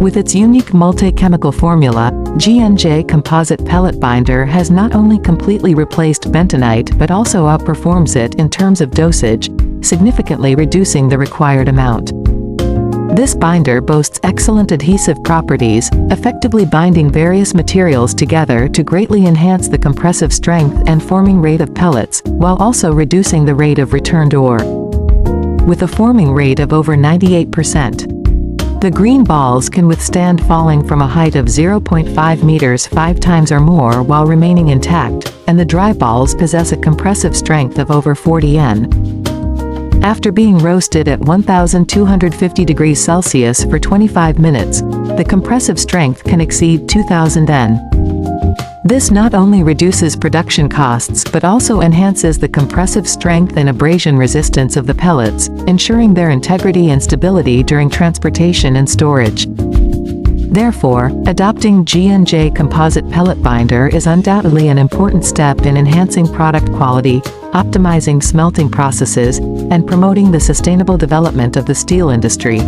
With its unique multi-chemical formula, Jianjie Composite Pellet Binder has not only completely replaced bentonite but also outperforms it in terms of dosage, significantly reducing the required amount. This binder boasts excellent adhesive properties, effectively binding various materials together to greatly enhance the compressive strength and forming rate of pellets, while also reducing the rate of returned ore. With a forming rate of over 98%. The green balls can withstand falling from a height of 0.5 meters 5 times or more while remaining intact, and the dry balls possess a compressive strength of over 40 N. After being roasted at 1250 degrees Celsius for 25 minutes, the compressive strength can exceed 2000 N. This not only reduces production costs but also enhances the compressive strength and abrasion resistance of the pellets, ensuring their integrity and stability during transportation and storage. Therefore, adopting Jianjie Composite Pellet Binder is undoubtedly an important step in enhancing product quality, optimizing smelting processes, and promoting the sustainable development of the steel industry.